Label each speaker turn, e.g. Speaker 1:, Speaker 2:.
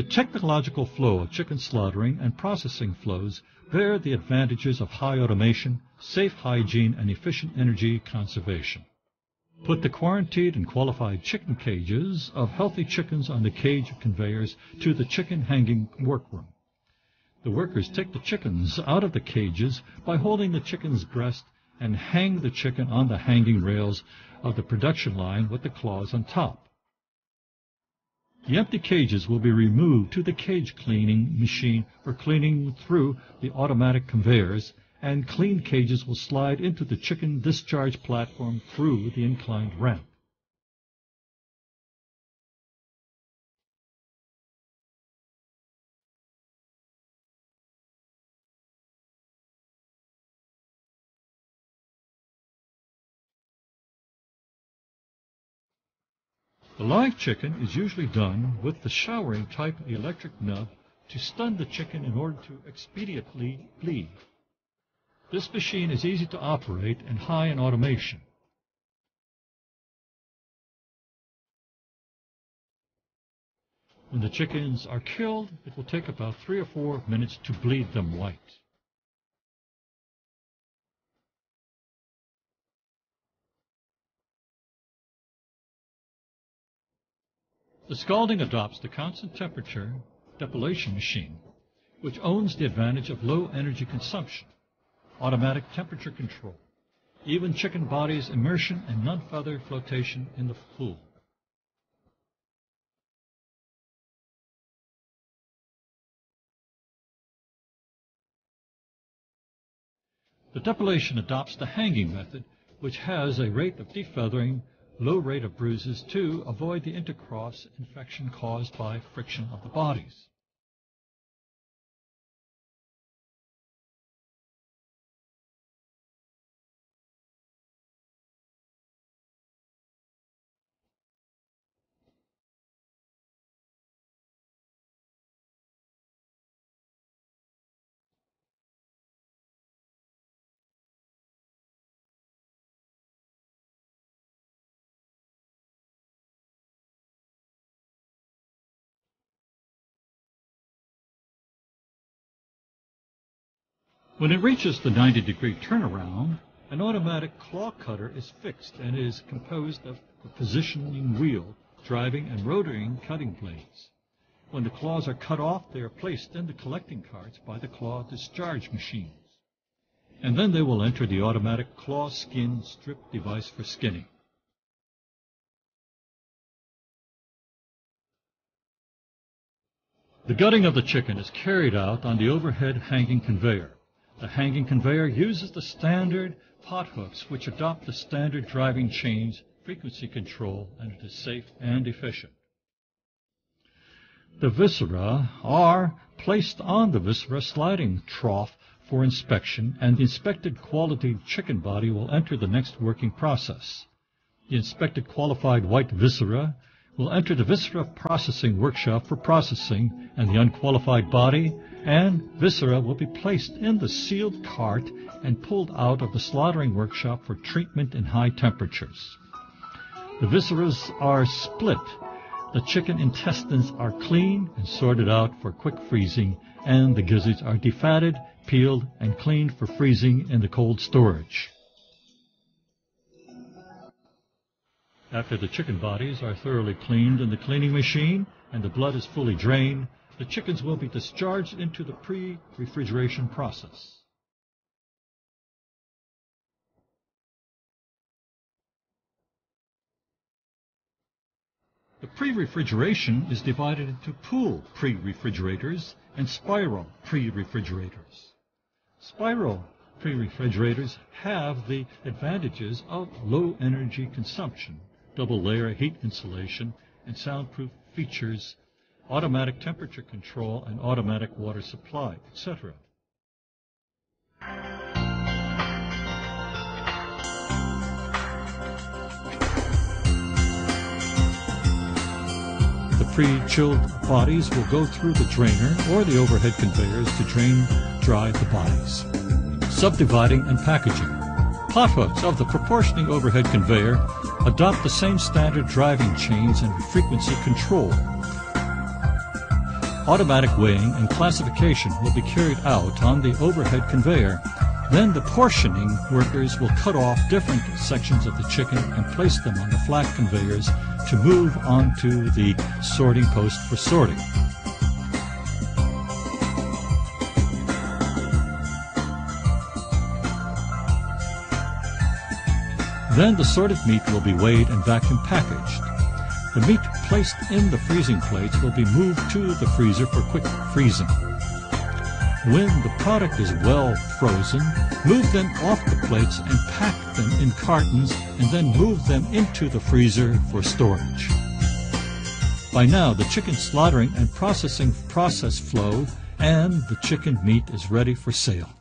Speaker 1: The technological flow of chicken slaughtering and processing flows bear the advantages of high automation, safe hygiene, and efficient energy conservation. Put the quarantined and qualified chicken cages of healthy chickens on the cage conveyors to the chicken hanging workroom. The workers take the chickens out of the cages by holding the chicken's breast and hang the chicken on the hanging rails of the production line with the claws on top. The empty cages will be removed to the cage cleaning machine for cleaning through the automatic conveyors, and clean cages will slide into the chicken discharge platform through the inclined ramp. The live chicken is usually done with the showering type electric nub to stun the chicken in order to expediently bleed. This machine is easy to operate and high in automation. When the chickens are killed, it will take about 3 or 4 minutes to bleed them white. The scalding adopts the constant temperature depilation machine, which owns the advantage of low energy consumption, automatic temperature control, even chicken bodies immersion and non-feather flotation in the pool. The depilation adopts the hanging method, which has a rate of defeathering, low rate of bruises to avoid the intercross infection caused by friction of the bodies. When it reaches the 90-degree turnaround, an automatic claw cutter is fixed and is composed of a positioning wheel, driving and rotating cutting blades. When the claws are cut off, they are placed in the collecting carts by the claw discharge machines. And then they will enter the automatic claw skin strip device for skinning. The gutting of the chicken is carried out on the overhead hanging conveyor. The hanging conveyor uses the standard pot hooks, which adopt the standard driving chains, frequency control, and it is safe and efficient. The viscera are placed on the viscera sliding trough for inspection, and the inspected quality chicken body will enter the next working process. The inspected qualified white viscera will enter the viscera processing workshop for processing, and the unqualified body and viscera will be placed in the sealed cart and pulled out of the slaughtering workshop for treatment in high temperatures. The visceras are split. The chicken intestines are cleaned and sorted out for quick freezing, and the gizzards are defatted, peeled, and cleaned for freezing in the cold storage. After the chicken bodies are thoroughly cleaned in the cleaning machine and the blood is fully drained, the chickens will be discharged into the pre-refrigeration process. The pre-refrigeration is divided into pool pre-refrigerators and spiral pre-refrigerators. Spiral pre-refrigerators have the advantages of low energy consumption, double layer heat insulation, and soundproof features, automatic temperature control, and automatic water supply, etc. The pre-chilled bodies will go through the drainer or the overhead conveyors to drain dry the bodies. Subdividing and packaging. Pot hooks of the proportioning overhead conveyor adopt the same standard driving chains and frequency control. Automatic weighing and classification will be carried out on the overhead conveyor. Then the portioning workers will cut off different sections of the chicken and place them on the flat conveyors to move onto the sorting post for sorting. Then the sorted meat will be weighed and vacuum packaged. The meat placed in the freezing plates will be moved to the freezer for quick freezing. When the product is well frozen, move them off the plates and pack them in cartons and then move them into the freezer for storage. By now, the chicken slaughtering and processing process flow and the chicken meat is ready for sale.